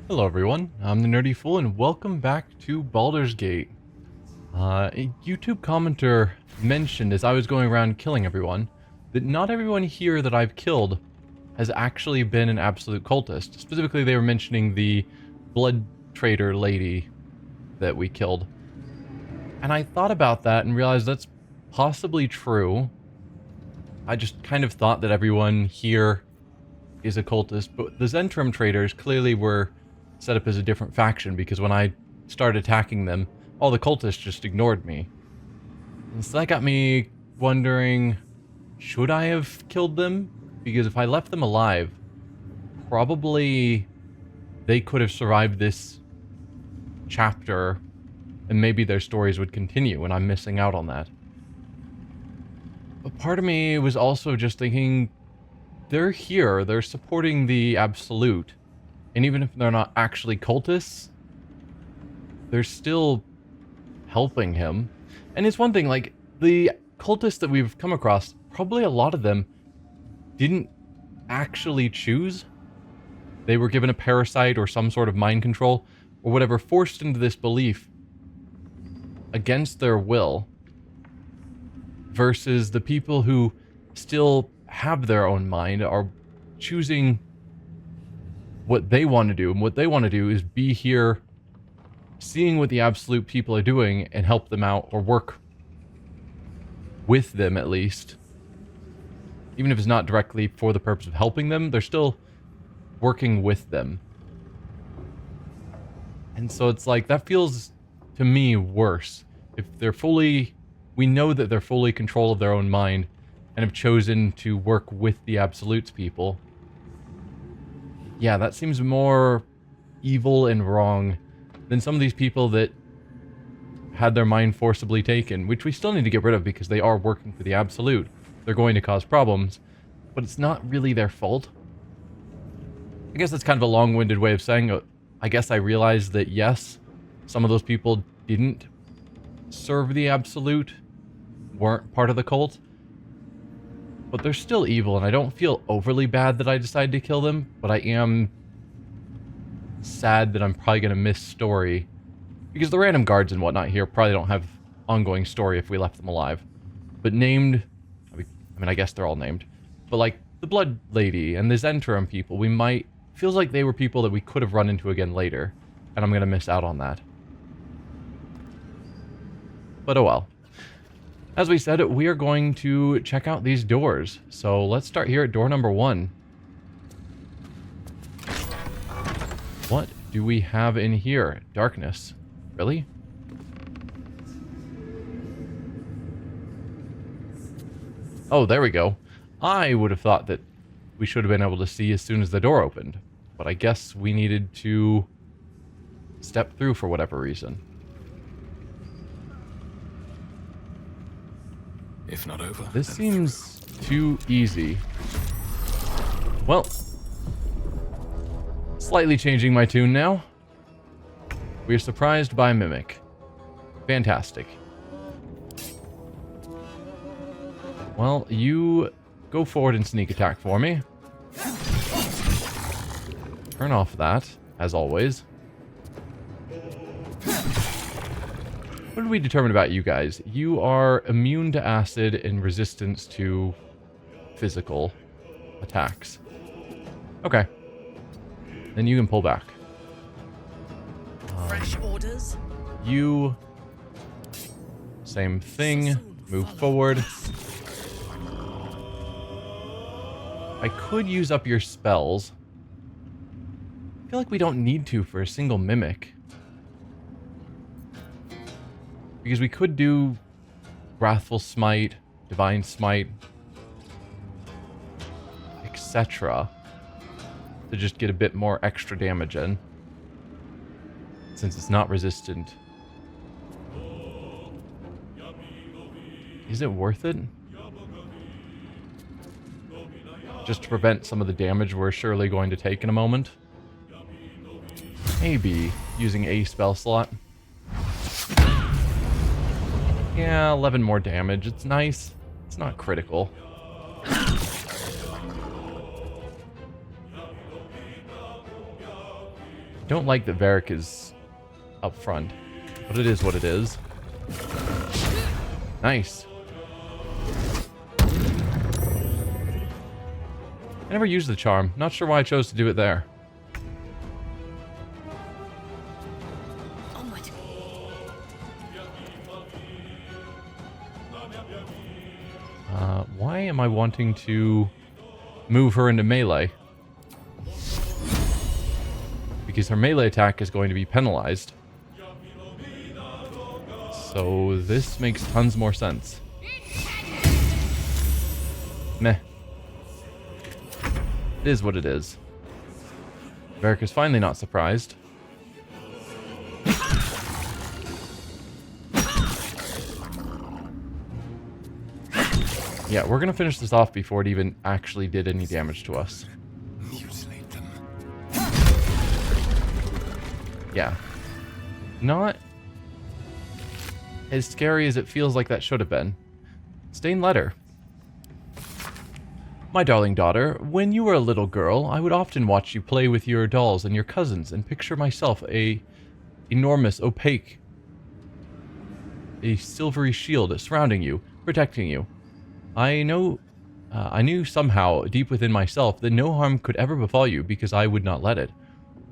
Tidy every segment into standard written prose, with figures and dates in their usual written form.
Hello everyone, I'm the Nerdy Fool and welcome back to Baldur's Gate. A YouTube commenter mentioned as I was going around killing everyone that not everyone here that I've killed has actually been an absolute cultist. Specifically, they were mentioning the blood trader lady that we killed. And I thought about that and realized that's possibly true. I just kind of thought that everyone here is a cultist, but the Zentrum traders clearly were set up as a different faction because when I started attacking them, all the cultists just ignored me. And so that got me wondering, should I have killed them? Because if I left them alive, probably they could have survived this chapter and maybe their stories would continue and I'm missing out on that. But part of me was also just thinking, they're here, they're supporting the Absolute. And even if they're not actually cultists, they're still helping him. And it's one thing, like, the cultists that we've come across, probably a lot of them didn't actually choose. They were given a parasite or some sort of mind control, or whatever, forced into this belief against their will, versus the people who still have their own mind, are choosing what they want to do, and what they want to do is be here seeing what the Absolute people are doing and help them out, or work with them at least. Even if it's not directly for the purpose of helping them, they're still working with them. And so it's like, that feels to me worse. If they're fully, we know that they're fully in control of their own mind and have chosen to work with the Absolute's people. Yeah, that seems more evil and wrong than some of these people that had their mind forcibly taken, which we still need to get rid of because they are working for the Absolute. They're going to cause problems, but it's not really their fault. I guess that's kind of a long-winded way of saying, I guess I realized that yes, some of those people didn't serve the Absolute, weren't part of the cult, but they're still evil, and I don't feel overly bad that I decided to kill them, but I am sad that I'm probably going to miss story, because the random guards and whatnot here probably don't have ongoing story if we left them alive. But named, I mean, I guess they're all named, but like the Blood Lady and the Zentrum people, we might, feels like they were people that we could have run into again later, and I'm going to miss out on that. But oh well. As we said, we are going to check out these doors. So let's start here at door number 1. What do we have in here? Darkness. Really? Oh, there we go. I would have thought that we should have been able to see as soon as the door opened. But I guess we needed to step through for whatever reason. If not over. This seems too easy. Well, slightly changing my tune now. We are surprised by Mimic. Fantastic. Well, you go forward and sneak attack for me. Turn off that, as always. What did we determine about you guys? You are immune to acid and resistance to physical attacks. Okay. Then you can pull back. Fresh orders? You... Same thing. Move forward. I could use up your spells. I feel like we don't need to for a single Mimic. Because we could do Wrathful Smite, Divine Smite, etc. to just get a bit more extra damage in. Since it's not resistant. Is it worth it? Just to prevent some of the damage we're surely going to take in a moment. Maybe using a spell slot. Yeah, 11 more damage. It's nice. It's not critical. Don't like that Varric is up front, but it is what it is. Nice. I never used the charm. Not sure why I chose to do it there. Why am I wanting to move her into melee? Because her melee attack is going to be penalized. So this makes tons more sense. Meh. It is what it is. Varric is finally not surprised. Yeah, we're gonna finish this off before it even actually did any damage to us. Mutilate them. Yeah. Not as scary as it feels like that should have been. Stained letter. My darling daughter, when you were a little girl, I would often watch you play with your dolls and your cousins and picture myself a enormous, opaque, a silvery shield surrounding you, protecting you. I knew somehow, deep within myself, that no harm could ever befall you because I would not let it.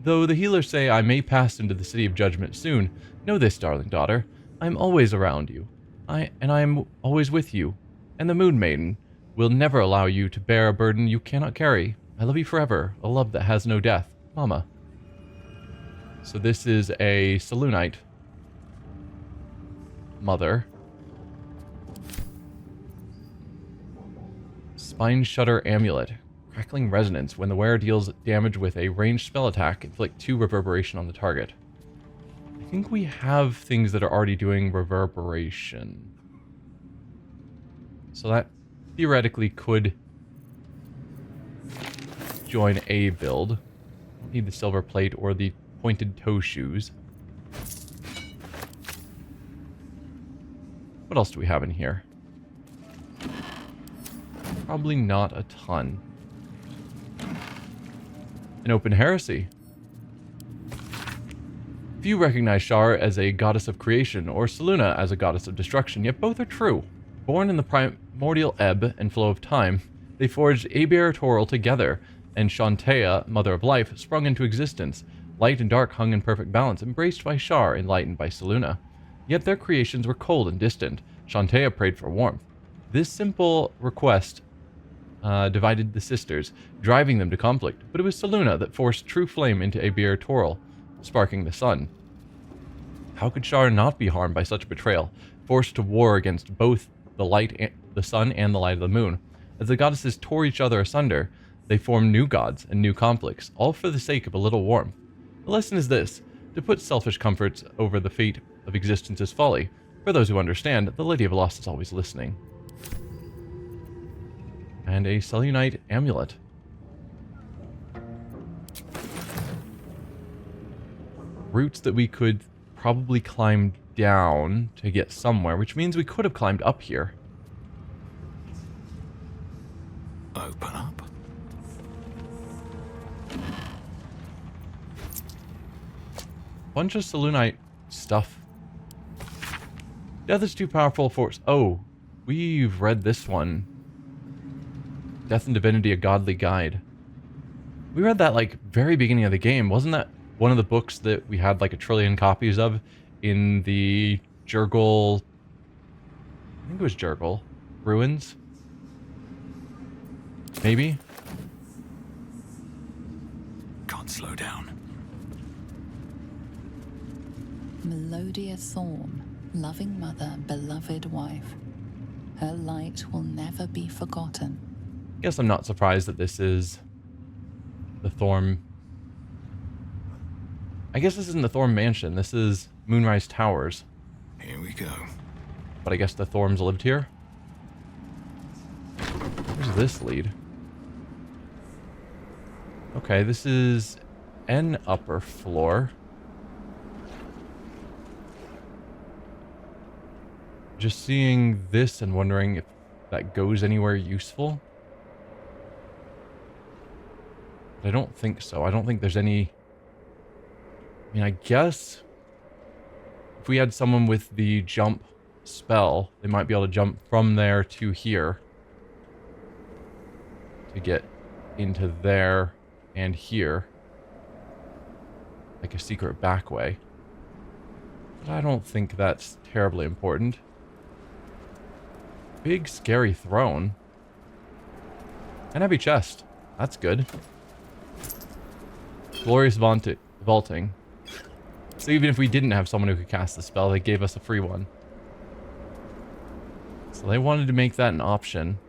Though the healers say I may pass into the city of judgment soon, know this, darling daughter, I am always around you. I am always with you, and the Moon Maiden will never allow you to bear a burden you cannot carry. I love you forever, a love that has no death. Mama. So this is a Selûnite mother. Spine Shudder Amulet. Crackling Resonance. When the wearer deals damage with a ranged spell attack, inflict 2 reverberation on the target. I think we have things that are already doing reverberation. So that theoretically could join a build. Don't need the silver plate or the pointed toe shoes. What else do we have in here? Probably not a ton. An open heresy. Few recognize Shar as a goddess of creation or Selûne as a goddess of destruction, yet both are true. Born in the primordial ebb and flow of time, they forged Aber Toril together, and Shantea, mother of life, sprung into existence. Light and dark hung in perfect balance, embraced by Shar, enlightened by Selûne. Yet their creations were cold and distant. Shantea prayed for warmth. This simple request divided the sisters, driving them to conflict, but it was Selûne that forced true flame into Aber Toril, sparking the sun. How could Shar not be harmed by such betrayal, forced to war against both the sun and the light of the moon? As the goddesses tore each other asunder, they formed new gods and new conflicts, all for the sake of a little warmth. The lesson is this: to put selfish comforts over the fate of existence is folly. For those who understand, the Lady of Lost is always listening. And a Selûnite amulet. Routes that we could probably climb down to get somewhere, which means we could have climbed up here. Open up. Bunch of Selûnite stuff. Death is too powerful for... Oh, we've read this one. Death and Divinity, A Godly Guide. We read that, like, very beginning of the game. Wasn't that one of the books that we had, like, 1 trillion copies of in the Jurgle... I think it was Jurgle. Ruins? Maybe? Can't slow down. Melodia Thorn, loving mother, beloved wife. Her light will never be forgotten. Guess I'm not surprised that this is the Thorm. I guess this isn't the Thorm Mansion. This is Moonrise Towers. Here we go. But I guess the Thorms lived here. Where's this lead? Okay, this is an upper floor. Just seeing this and wondering if that goes anywhere useful. I don't think so. I don't think there's any mean, I guess if we had someone with the jump spell, they might be able to jump from there to here to get into there and here. Like a secret back way. But I don't think that's terribly important. Big scary throne. And heavy chest. That's good. Glorious vaulting. So even if we didn't have someone who could cast the spell, they gave us a free one. So they wanted to make that an option.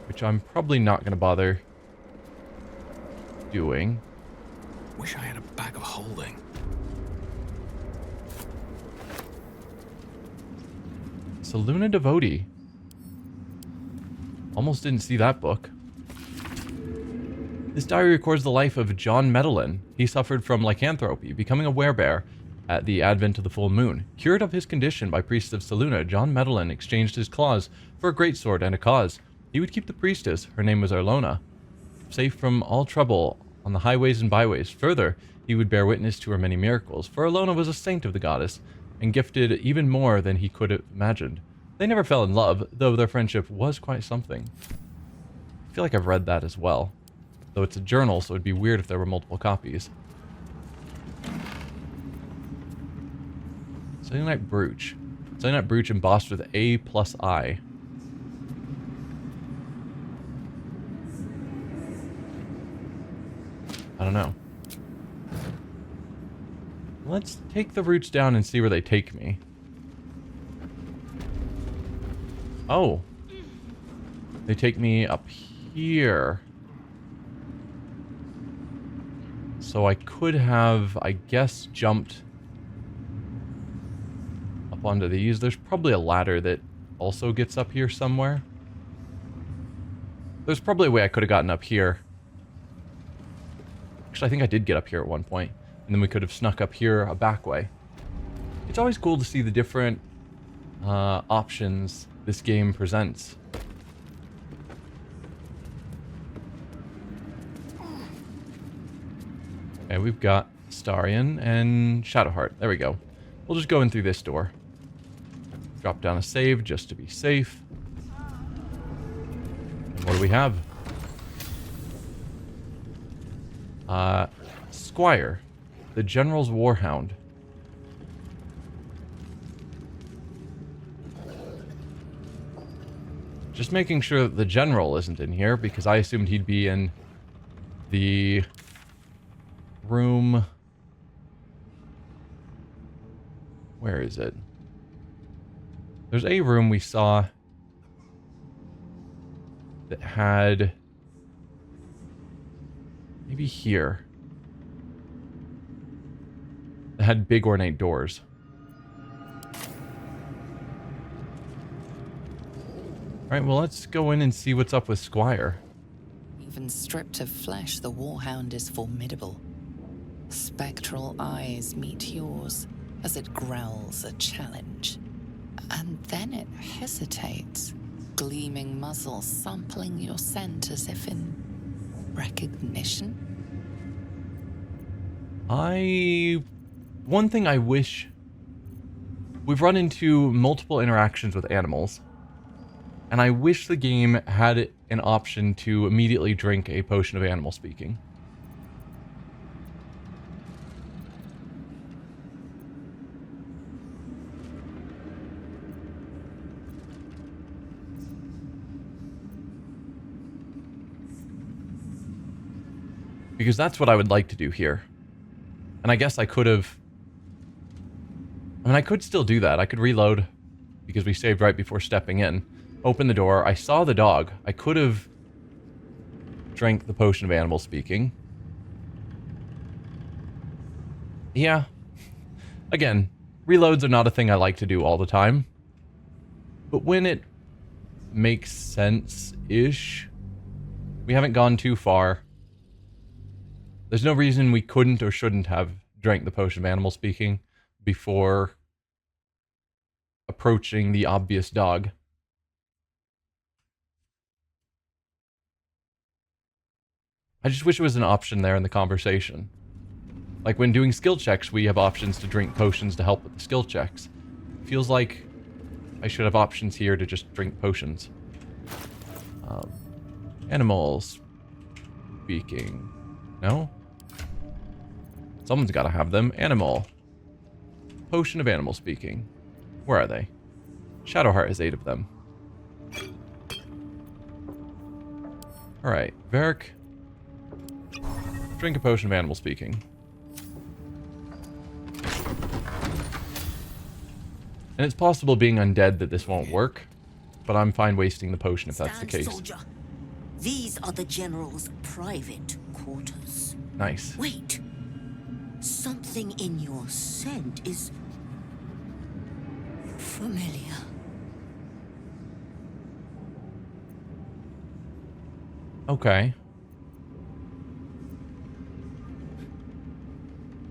Which I'm probably not going to bother doing. Wish I had a bag of holding. So Luna Devotee. Almost didn't see that book. This diary records the life of John Medellin. He suffered from lycanthropy, becoming a werebear at the advent of the full moon. Cured of his condition by priests of Selûne, John Medellin exchanged his claws for a greatsword and a cause. He would keep the priestess, her name was Arlona, safe from all trouble on the highways and byways. Further, he would bear witness to her many miracles, for Arlona was a saint of the goddess, and gifted even more than he could have imagined. They never fell in love, though their friendship was quite something. I feel like I've read that as well. Though it's a journal, so it'd be weird if there were multiple copies. Selenite Brooch. Selenite Brooch embossed with A plus I. I don't know. Let's take the roots down and see where they take me. Oh. They take me up here. So I could have, I guess, jumped up onto these. There's probably a ladder that also gets up here somewhere. There's probably a way I could have gotten up here. Actually, I think I did get up here at one point. And then we could have snuck up here a back way. It's always cool to see the different options this game presents. Okay, we've got Starion and Shadowheart. There we go. We'll just go in through this door. Drop down a save just to be safe. And what do we have? Squire, the General's Warhound. Just making sure that the General isn't in here, because I assumed he'd be in the room. Where is it? There's a room we saw that had maybe here. That had big ornate doors. Alright, well, let's go in and see what's up with Squire. Even stripped of flesh, the Warhound is formidable. Spectral eyes meet yours as it growls a challenge. And then it hesitates, gleaming muzzle sampling your scent as if in recognition. One thing I wish... We've run into multiple interactions with animals, and I wish the game had an option to immediately drink a potion of animal speaking. Because that's what I would like to do here. And I guess I could have... I mean, I could still do that. I could reload, because we saved right before stepping in. Open the door. I saw the dog. I could have drank the potion of animal speaking. Yeah. Again, reloads are not a thing I like to do all the time. But when it makes sense-ish, we haven't gone too far. There's no reason we couldn't or shouldn't have drank the potion of animal speaking before approaching the obvious dog. I just wish it was an option there in the conversation. Like when doing skill checks, we have options to drink potions to help with the skill checks. Feels like I should have options here to just drink potions. Animals speaking. No? Someone's got to have them. Animal. Potion of animal speaking. Where are they? Shadowheart has 8 of them. Alright, Varric. Drink a potion of animal speaking. And it's possible being undead that this won't work, but I'm fine wasting the potion if that's the case. Soldier. These are the general's private quarters. Nice. Wait. Something in your scent is familiar. Okay.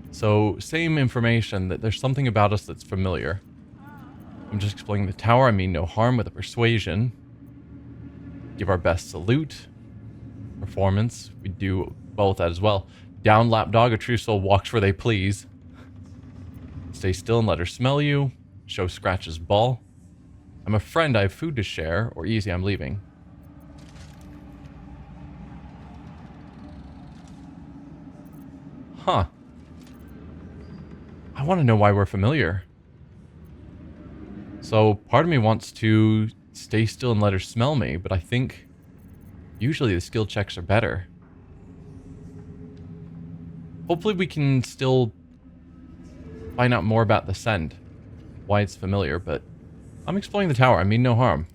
So, same information, that there's something about us that's familiar. I'm just explaining the tower. I mean no harm with a persuasion. Give our best salute. Performance. We do both that as well. Down lapdog, a true soul walks where they please. Stay still and let her smell you. Show Scratch's ball. I'm a friend, I have food to share. Or easy, I'm leaving. Huh. I want to know why we're familiar. So, part of me wants to stay still and let her smell me, but I think usually the skill checks are better. Hopefully we can still find out more about the scent, why it's familiar, but I'm exploring the tower. I mean no harm.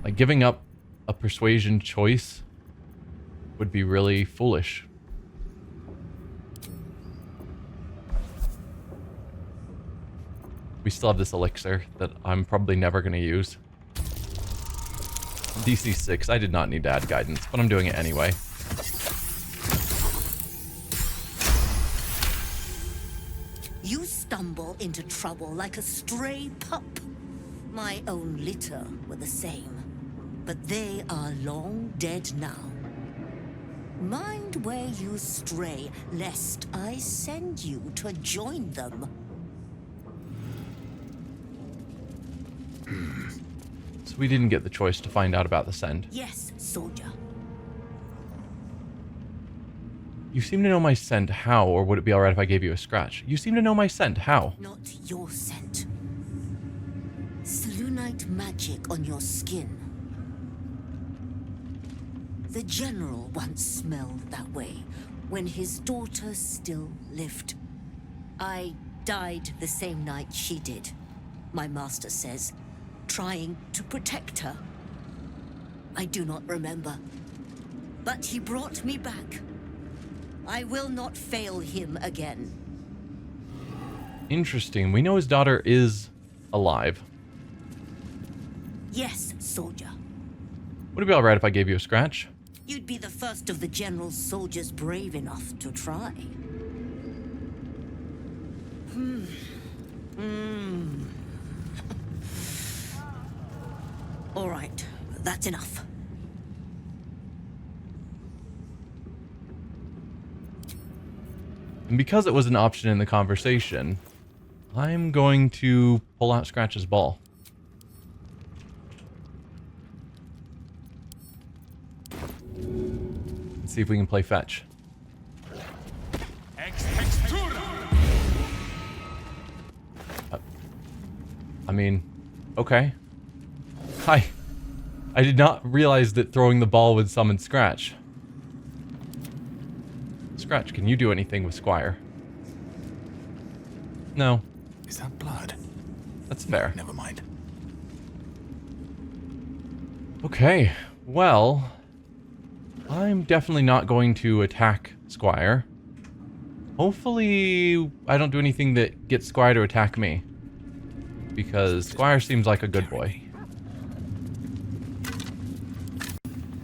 Like, giving up a persuasion choice would be really foolish. We still have this elixir that I'm probably never going to use. DC 6. I did not need to add guidance, but I'm doing it anyway. You stumble into trouble like a stray pup. My own litter were the same, but they are long dead now. Mind where you stray, lest I send you to join them. So we didn't get the choice to find out about the send. Yes, soldier. You seem to know my scent. How? Or would it be alright if I gave you a scratch? You seem to know my scent. How? Not your scent. Selunite magic on your skin. The general once smelled that way when his daughter still lived. I died the same night she did, my master says, trying to protect her. I do not remember, but he brought me back. I will not fail him again. Interesting. We know his daughter is alive. Yes, soldier. Would it be alright if I gave you a scratch? You'd be the first of the general's soldiers brave enough to try. All right, that's enough. And because it was an option in the conversation, I'm going to pull out Scratch's ball. Let's see if we can play fetch. I mean, okay. Hi. I did not realize that throwing the ball would summon Scratch. Scratch, can you do anything with Squire? No. Is that blood? That's fair. Never mind. Okay, well, I'm definitely not going to attack Squire. Hopefully, I don't do anything that gets Squire to attack me. Because Squire seems like a good boy.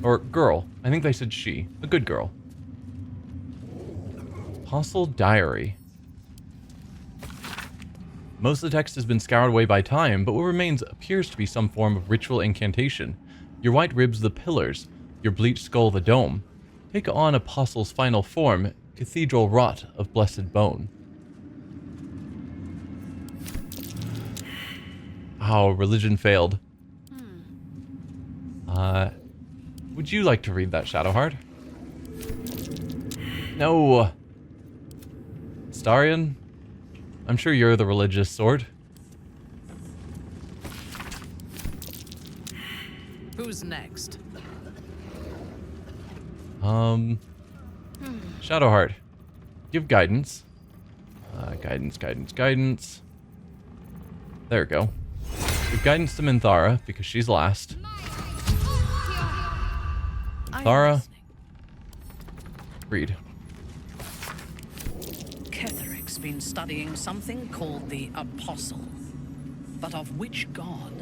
Or girl. I think they said she. A good girl. Apostle Diary. Most of the text has been scoured away by time, but what remains appears to be some form of ritual incantation. Your white ribs the pillars, your bleached skull the dome. Take on Apostle's final form, cathedral wrought of blessed bone. Oh, religion failed. Would you like to read that, Shadowheart? No. Starion? I'm sure you're the religious sort. Who's next? Shadowheart. Give guidance. Guidance. There we go. Give guidance to Minthara, because she's last. Minthara. Read. Ketheric's been studying something called the Apostle. But of which god?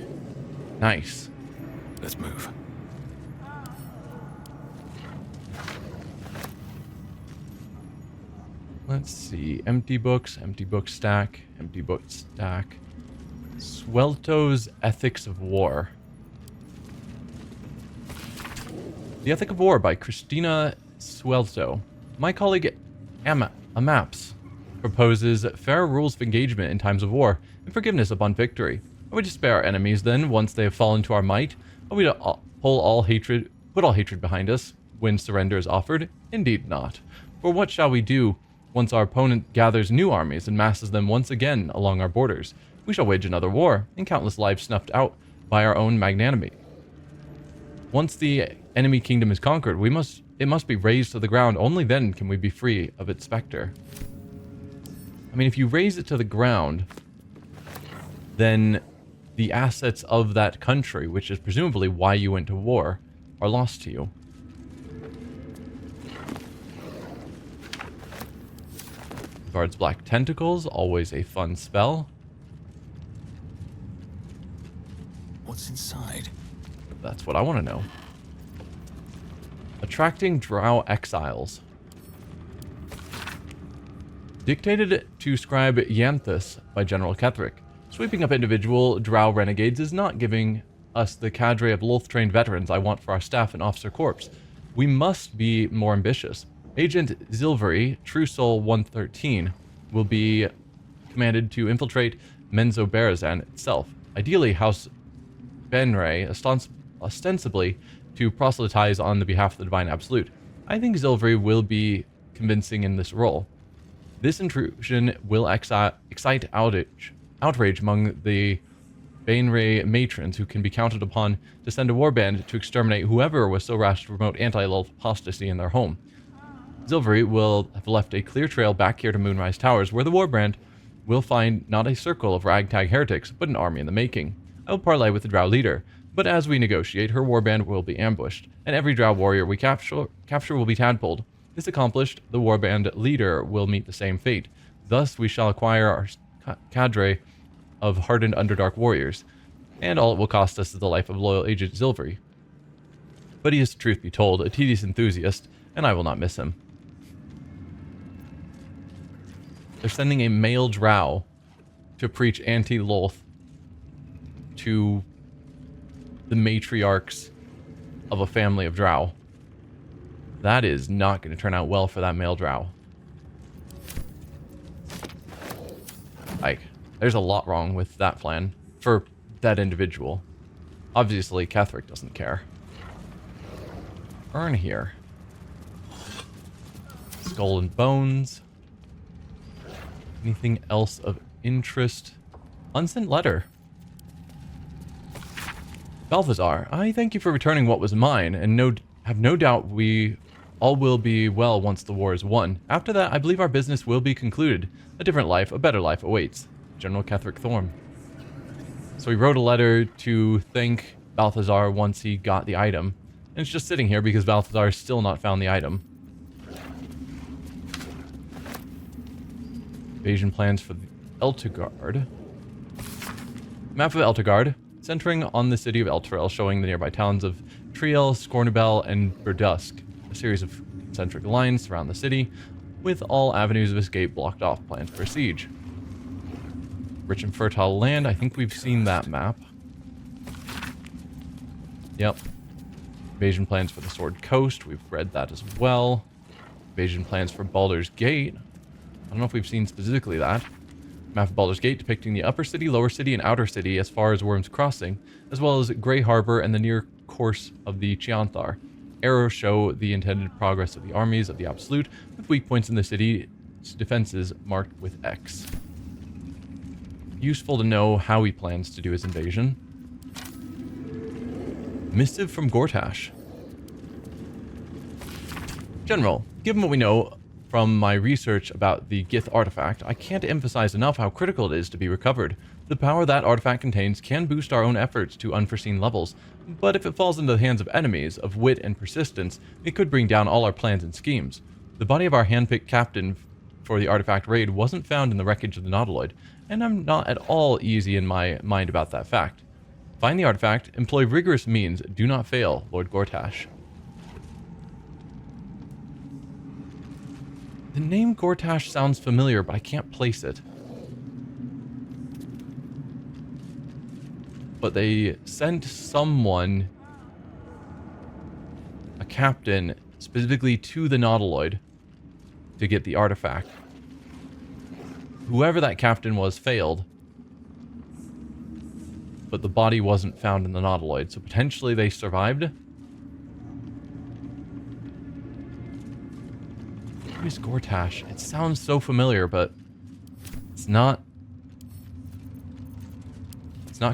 Nice. Let's move. Let's see. Empty book stack. Swelto's Ethics of War. The Ethic of War by Christina Swelto. My colleague Amaps proposes fair rules of engagement in times of war and forgiveness upon victory. Are we to spare our enemies then once they have fallen to our might? Are we to put all hatred behind us when surrender is offered? Indeed not. For what shall we do once our opponent gathers new armies and masses them once again along our borders? We shall wage another war, and countless lives snuffed out by our own magnanimity. Once the enemy kingdom is conquered, it must be razed to the ground. Only then can we be free of its specter. I mean, if you raze it to the ground, then the assets of that country, which is presumably why you went to war, are lost to you. Guard's Black Tentacles, always a fun spell. What's inside? That's what I want to know. Attracting Drow Exiles. Dictated to Scribe Yanthus by General Ketheric. Sweeping up individual Drow renegades is not giving us the cadre of Lolth-trained veterans I want for our staff and officer corps. We must be more ambitious. Agent Zilvery, True Soul 113, will be commanded to infiltrate Menzoberranzan itself. Ideally, House Benray, ostensibly to proselytize on the behalf of the Divine Absolute. I think Zilvery will be convincing in this role. This intrusion will excite outrage among the Bainray matrons who can be counted upon to send a warband to exterminate whoever was so rash to promote anti-Lolth apostasy in their home. Zilvery will have left a clear trail back here to Moonrise Towers, where the warband will find not a circle of ragtag heretics, but an army in the making. I will parley with the Drow leader, but as we negotiate, her warband will be ambushed, and every Drow warrior we capture will be tadpoled. This accomplished, the warband leader will meet the same fate. Thus, we shall acquire our cadre of hardened Underdark warriors, and all it will cost us is the life of loyal Agent Zilvery. But he is, truth be told, a tedious enthusiast, and I will not miss him. They're sending a male Drow to preach anti-Lolth to the matriarchs of a family of Drow. That is not going to turn out well for that male Drow. Like, there's a lot wrong with that plan for that individual. Obviously, Ketheric doesn't care. Urn here. Skull and bones. Anything else of interest? Unsent letter. Balthazar, I thank you for returning what was mine, and have no doubt we all will be well once the war is won. After that, I believe our business will be concluded. A different life, a better life awaits. General Ketheric Thorm. So he wrote a letter to thank Balthazar once he got the item. And it's just sitting here because Balthazar has still not found the item. Invasion plans for the Elturgard. Map of Elturgard, centering on the city of Elturel, showing the nearby towns of Triel, Scornabel, and Burdusk. A series of concentric lines surround the city, with all avenues of escape blocked off. Plans for a siege. Rich and fertile land. I think we've seen that map. Yep. Invasion plans for the Sword Coast. We've read that as well. Invasion plans for Baldur's Gate. I don't know if we've seen specifically that. Map of Baldur's Gate depicting the upper city, lower city, and outer city as far as Worm's Crossing, as well as Grey Harbor and the near course of the Chianthar. Arrows show the intended progress of the armies of the Absolute, with weak points in the city's defenses marked with X. Useful to know how he plans to do his invasion. Missive from Gortash. General, given what we know from my research about the Gith artifact, I can't emphasize enough how critical it is to be recovered. The power that artifact contains can boost our own efforts to unforeseen levels, but if it falls into the hands of enemies of wit and persistence, it could bring down all our plans and schemes. The body of our handpicked captain for the artifact raid wasn't found in the wreckage of the Nautiloid, and I'm not at all easy in my mind about that fact. Find the artifact, employ rigorous means, do not fail, Lord Gortash. The name Gortash sounds familiar, but I can't place it. But they sent someone, a captain, specifically to the Nautiloid to get the artifact. Whoever that captain was failed, but the body wasn't found in the Nautiloid, so potentially they survived. Who is Gortash? It sounds so familiar, but it's not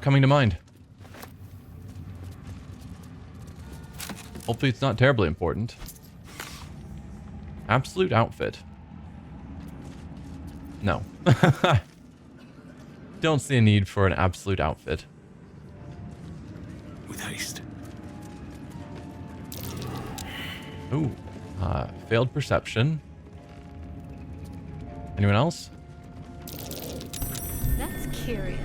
coming to mind. Hopefully it's not terribly important. Absolute outfit. No. Don't see a need for an absolute outfit. With haste. Ooh. Failed perception. Anyone else? That's curious.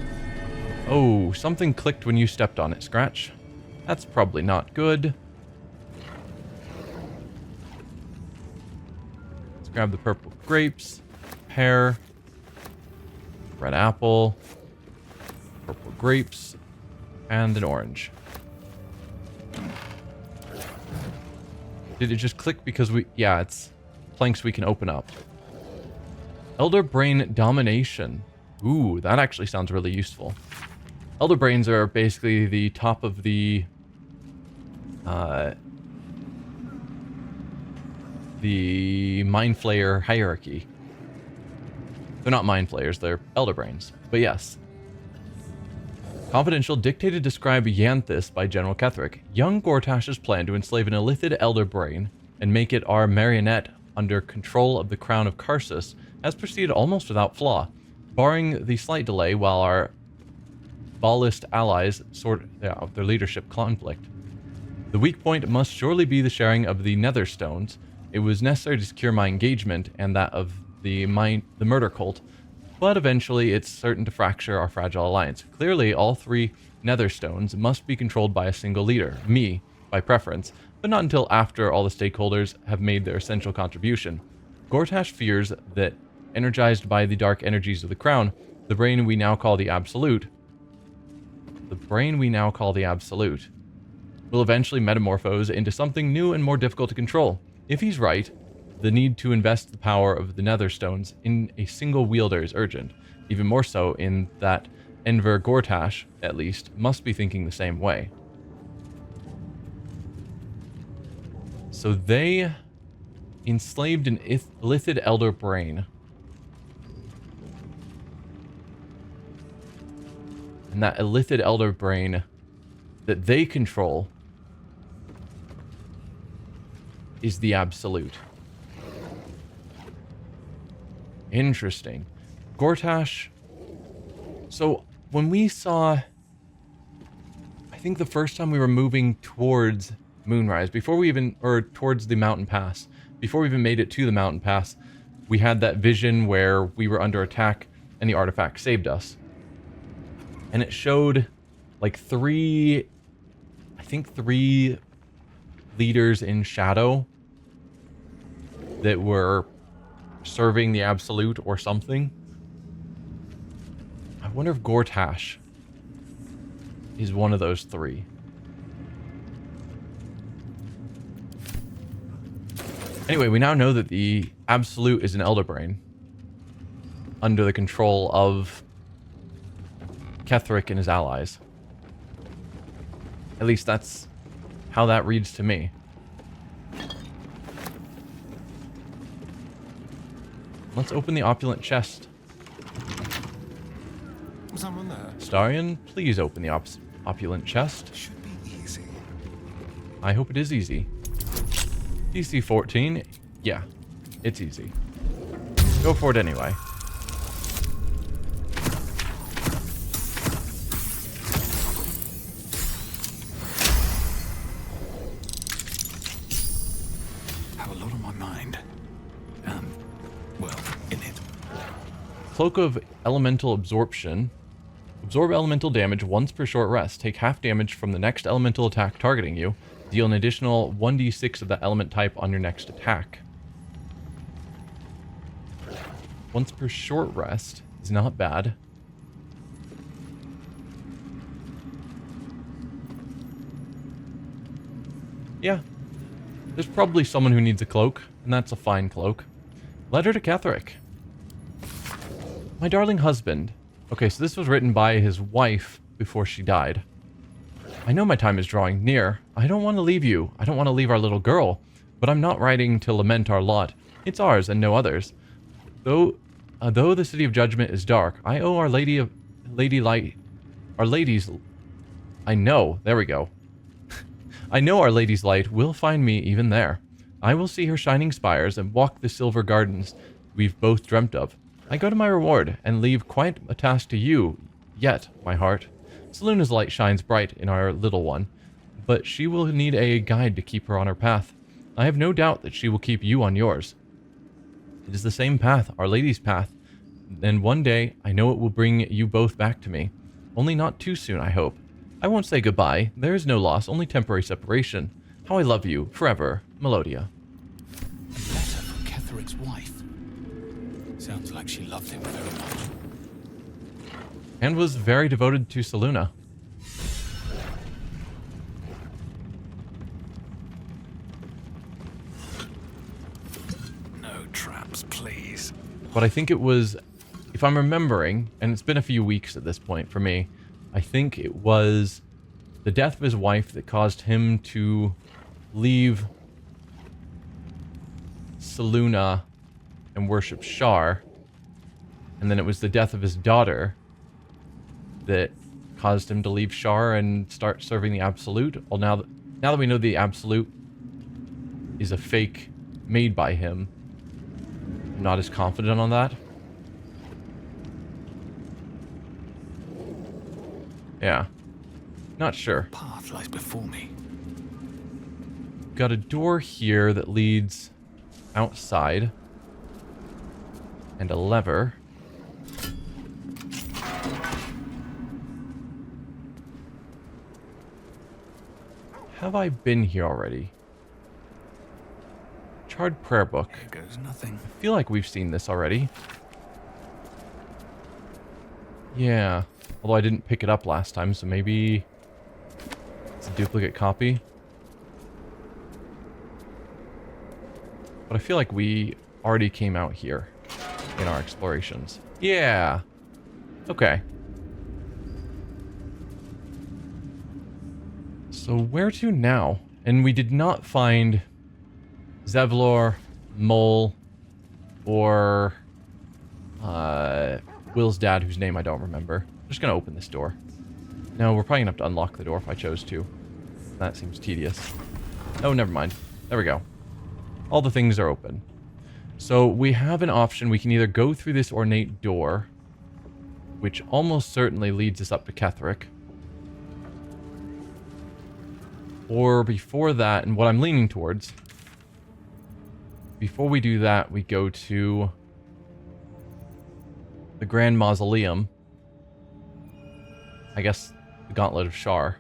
Oh, something clicked when you stepped on it, Scratch. That's probably not good. Let's grab the purple grapes, pear, red apple, purple grapes, and an orange. Did it just click because we... Yeah, it's planks we can open up. Elder Brain Domination. Ooh, that actually sounds really useful. Elder Brains are basically the top of the Mind Flayer hierarchy. They're not Mind Flayers, they're Elder Brains. But yes. Confidential, dictated to describe Yanthus by General Ketherick. Young Gortash's plan to enslave an illithid Elder Brain and make it our marionette under control of the Crown of Karsus has proceeded almost without flaw, barring the slight delay while our Ballist allies sort out their leadership conflict. The weak point must surely be the sharing of the Nether Stones. It was necessary to secure my engagement and that of the murder cult, but eventually it's certain to fracture our fragile alliance. Clearly, all three Nether Stones must be controlled by a single leader, me, by preference, but not until after all the stakeholders have made their essential contribution. Gortash fears that, energized by the dark energies of the Crown, the brain we now call the Absolute, will eventually metamorphose into something new and more difficult to control. If he's right, the need to invest the power of the Nether Stones in a single wielder is urgent, even more so in that Enver Gortash, at least, must be thinking the same way. So they enslaved an illithid Elder Brain. And that illithid Elder Brain that they control is the Absolute. Interesting. Gortash. So when we saw, I think the first time we were moving towards Moonrise, before we even, or towards the mountain pass, before we even made it to the mountain pass, we had that vision where we were under attack and the artifact saved us. And it showed like three leaders in shadow that were serving the Absolute or something. I wonder if Gortash is one of those three. Anyway, we now know that the Absolute is an Elder Brain under the control of Ketheric and his allies. At least that's how that reads to me. Let's open the opulent chest. Was someone there? Starion, please open the opulent chest. Should be easy. I hope it is easy. DC 14. Yeah, it's easy. Go for it anyway. Have a lot on my mind. Well, in it. Cloak of Elemental Absorption. Absorb elemental damage once per short rest. Take half damage from the next elemental attack targeting you. Deal an additional 1d6 of that element type on your next attack. Once per short rest is not bad. Yeah. There's probably someone who needs a cloak, and that's a fine cloak. Letter to Ketheric. My darling husband. Okay, so this was written by his wife before she died. I know my time is drawing near. I don't want to leave you. I don't want to leave our little girl. But I'm not writing to lament our lot. It's ours and no others. Though the city of judgment is dark, I owe our lady light. Our lady's... I know. There we go. I know our lady's light will find me even there. I will see her shining spires and walk the silver gardens we've both dreamt of. I go to my reward and leave quite a task to you, yet, my heart. Seluna's light shines bright in our little one, but she will need a guide to keep her on her path. I have no doubt that she will keep you on yours. It is the same path, Our Lady's path, and one day I know it will bring you both back to me. Only not too soon, I hope. I won't say goodbye. There is no loss, only temporary separation. How I love you, forever, Melodia. A letter from Ketheric's wife. Sounds like she loved him very much. And was very devoted to Seluna. No traps, please. But I think it was, if I'm remembering, and it's been a few weeks at this point for me, I think it was the death of his wife that caused him to leave Seluna and worship Shar. And then it was the death of his daughter that caused him to leave Shar and start serving the Absolute. Well, now that we know the Absolute is a fake made by him, I'm not as confident on that. Yeah. Not sure. Path lies before me. Got a door here that leads outside. And a lever. Have I been here already? Charred prayer book. Here goes nothing. I feel like we've seen this already. Yeah. Although I didn't pick it up last time, so maybe it's a duplicate copy. But I feel like we already came out here in our explorations. Yeah. Okay. So where to now? And we did not find Zevlor, Mole, or Will's dad, whose name I don't remember. I'm just going to open this door. No, we're probably going to have to unlock the door if I chose to. That seems tedious. Oh, never mind. There we go. All the things are open. So we have an option. We can either go through this ornate door, which almost certainly leads us up to Ketheric. Or before that, and what I'm leaning towards, before we do that, we go to the Grand Mausoleum. I guess the Gauntlet of Shar,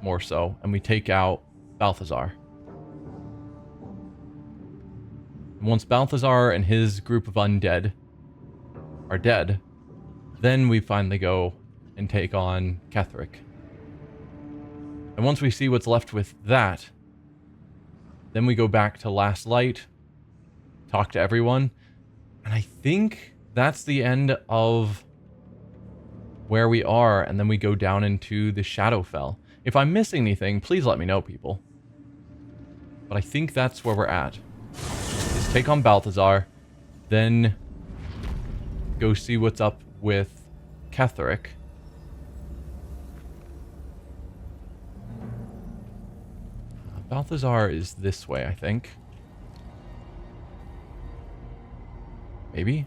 more so, and we take out Balthazar. And once Balthazar and his group of undead are dead, then we finally go and take on Ketheric. And once we see what's left with that, then we go back to Last Light talk to everyone. And I think that's the end of where we are, and then we go down into the Shadowfell. If I'm missing anything, please let me know, people. But I think that's where we're at. Is take on Balthazar, then go see what's up with Ketheric. Balthazar is this way, I think. Maybe?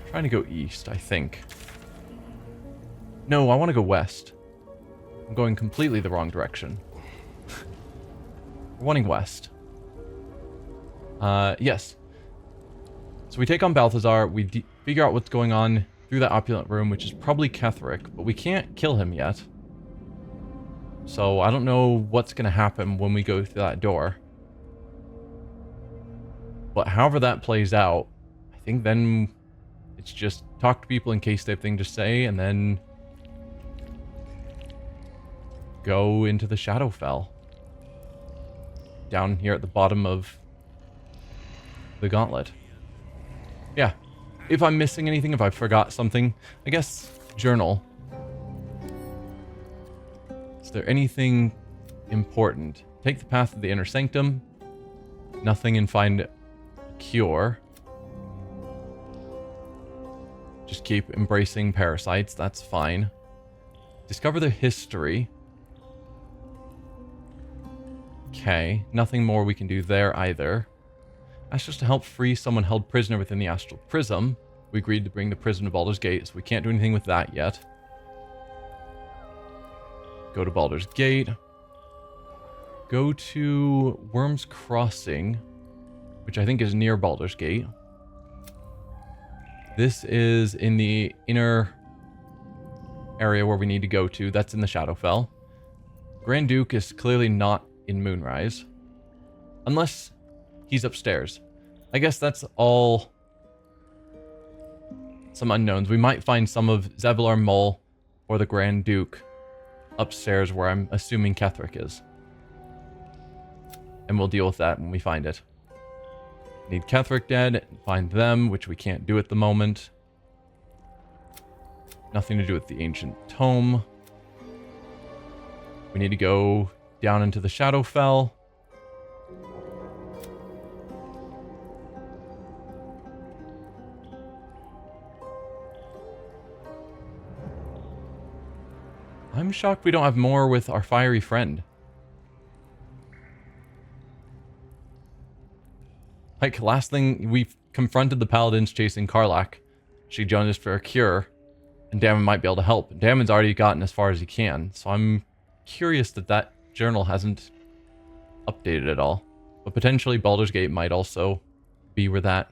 Trying to go east, I think. No, I want to go west. I'm going completely the wrong direction. We're wanting west. Yes. So we take on Balthazar, we figure out what's going on through that opulent room, which is probably Ketheric, but we can't kill him yet. So I don't know what's going to happen when we go through that door. But however that plays out, I think then it's just talk to people in case they have things to say, and then go into the Shadowfell. Down here at the bottom of the gauntlet. Yeah. If I'm missing anything, if I forgot something, I guess journal. Is there anything important? Take the path of the inner sanctum. Nothing, and find a cure. Just keep embracing parasites, that's fine. Discover the history. Okay, nothing more we can do there either. That's just to help free someone held prisoner within the astral prism. We agreed to bring the prison to Baldur's Gate, so we can't do anything with that yet. Go to Baldur's Gate. Go to Worm's Crossing, which I think is near Baldur's Gate. This is in the inner area where we need to go to. That's in the Shadowfell. Grand Duke is clearly not in Moonrise. Unless he's upstairs. I guess that's all some unknowns. We might find some of Zevalar Mull or the Grand Duke upstairs where I'm assuming Ketheric is. And we'll deal with that when we find it. Need Ketheric dead, find them, which we can't do at the moment. Nothing to do with the ancient tome. We need to go down into the Shadowfell. I'm shocked we don't have more with our fiery friend. Like, last thing, we confronted the paladins chasing Karlach. She joined us for a cure, and Damon might be able to help. Damon's already gotten as far as he can, so I'm curious that that journal hasn't updated at all. But potentially Baldur's Gate might also be where that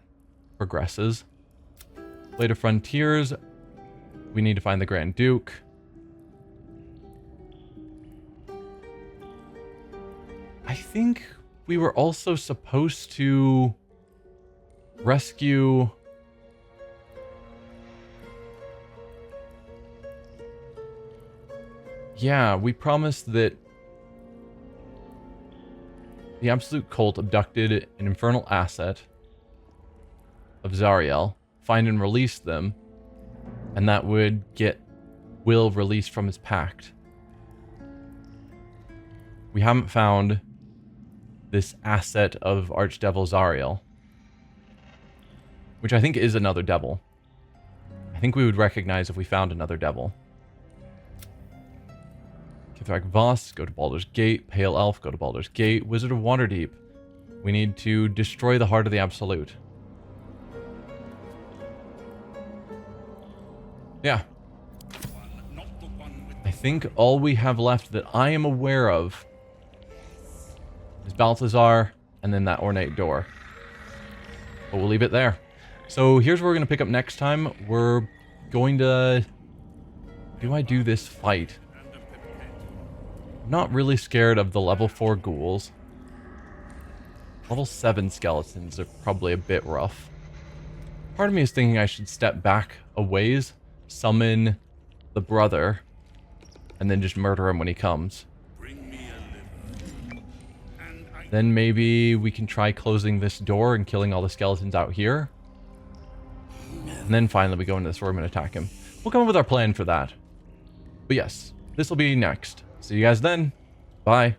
progresses. Later Frontiers, we need to find the Grand Duke. I think we were also supposed to rescue... Yeah, we promised that the Absolute Cult abducted an infernal asset of Zariel, find and release them, and that would get Will released from his pact. We haven't found this asset of Archdevil Zariel, which I think is another devil. I think we would recognize if we found another devil. Kithrak Voss, go to Baldur's Gate. Pale Elf, go to Baldur's Gate. Wizard of Waterdeep, we need to destroy the Heart of the Absolute. Yeah. I think all we have left that I am aware of is Balthazar, and then that ornate door. But we'll leave it there. So here's where we're going to pick up next time. We're going to... Do I do this fight? I'm not really scared of the level 4 ghouls. Level 7 skeletons are probably a bit rough. Part of me is thinking I should step back a ways, summon the brother, and then just murder him when he comes. Then maybe we can try closing this door and killing all the skeletons out here. And then finally we go into this room and attack him. We'll come up with our plan for that. But yes, this will be next. See you guys then. Bye.